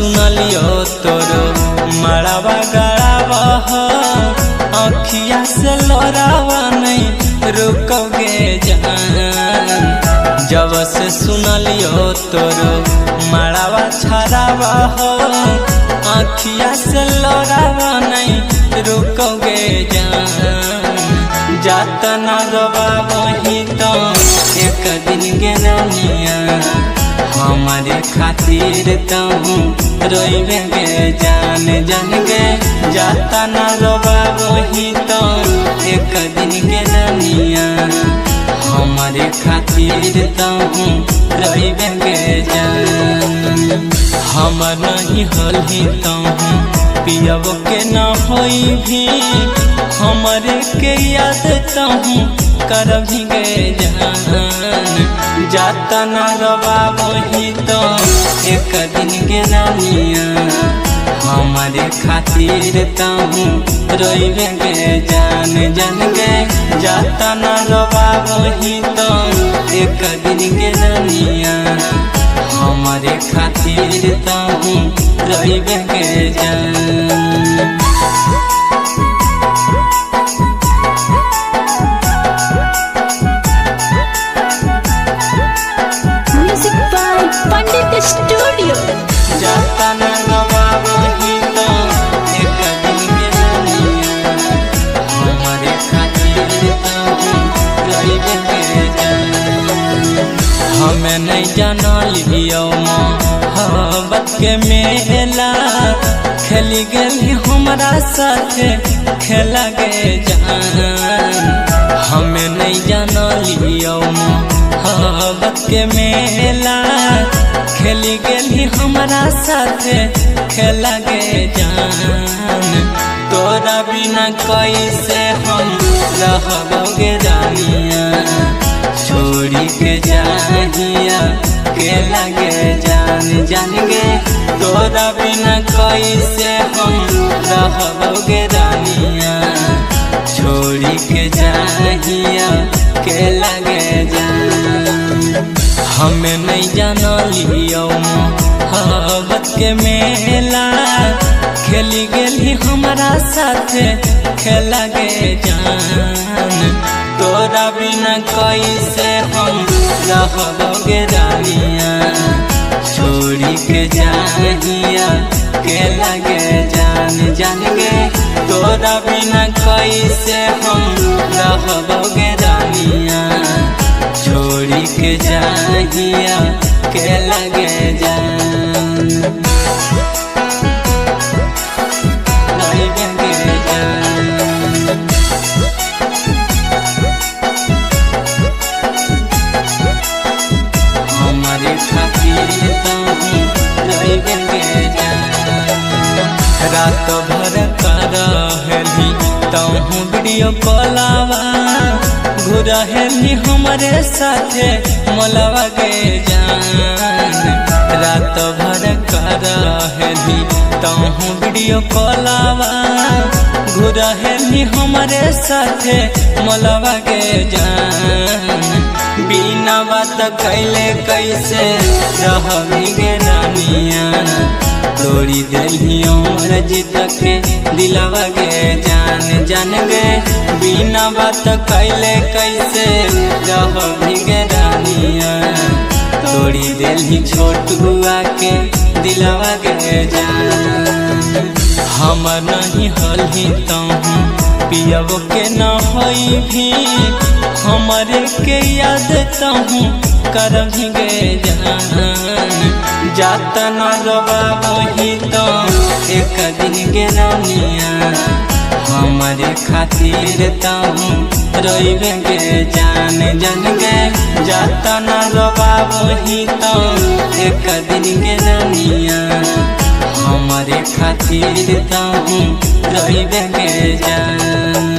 सुनलियो तोरो मड़ावा गड़ावा हो अखिया से लोरावा नहीं रुकोगे जान। जब से सुनलियो तोरो मड़ावा छड़ावा हो अखिया से लोरावा नहीं रुकोगे जान। जाता ना रोबा वही तो एक दिन के रनिया हमारे खातिर तहूँ रोइबे गे जान जान गे। जाता ना रोबा वही तो एक दिन के रनिया हमारे खातिर तहूँ रोइबे गे जान। हम नहीं होली तहूँ पियब के न होई भी हमारे के याद तहूँ करभी गे जान। जाता ना रबा वही तो एक दिन के रानिया हमारे खातिर तहूँ रोइबे गे जान जान गे। जाता ना रबा वही तो एक दिन के रानिया हमारे खातिर तहूँ रोइबे गे जान। पंडित स्टूडियो जाता ना रबा वही तो एक दिन के रानिया हमारे खातिर तहूँ रोइबे गे जान। हमें नहीं जानलियो मोहब्बत के मेला खेली गेली हमरा साथे खेला गे जान। हमें नहीं जानलियो मोहब्बत के मेला खेली गेली हमरा साथे खेला गे जान। तोरा बिना कैसे हम रहबोगे रानिया छोड़ी के जाहिया के लगे जान जान गे। तोरा बिना कैसे हम रहबोगे रानिया छोड़ी के जाहिया के लगे जान। हमें नहीं जानलियो मोहब्बत के मेला खेली गेली हमरा साथे खेला गे जान। तोरा बिना कैसे हम रहबोगे रानिया छोड़ी के जाहिया के लगे जान जान गे। तोरा बिना कैसे हम रहबोगे रानिया छोड़ी के जाहिया के लगे जान। रोइबे गे जान। हमारे खातिर तहूँ रोइबे गे जान। रात भर करहली तहूँ वीडियो कॉलवा घुरहली हमारे साथे मोलवा गे जान। रात भर करहली तहूँ वीडियो कॉलवा घुरहली हमारे साथे मोलवा गे जान। बिना बात कैले कैसे रहबी गे रानिया तोड़ी देली उम्र जीत के दिलवा गे जान जान गे। बिना बात कैले कैसे रहबी गे रानिया तोड़ी देली छोटुआ के दिलवा गे जान। हम नहीं होली तहूँ पियब के न होई भी हमारे के याद तहूँ करभी गे जान। जाता ना रबा वही तो एक दिन के रानिया हमारे खातिर तहूँ रोइबे गे जान जान गे। जाता ना रबा वही तो एक दिन के रानिया हमारे खातिर तहूँ रोइबे गे जान।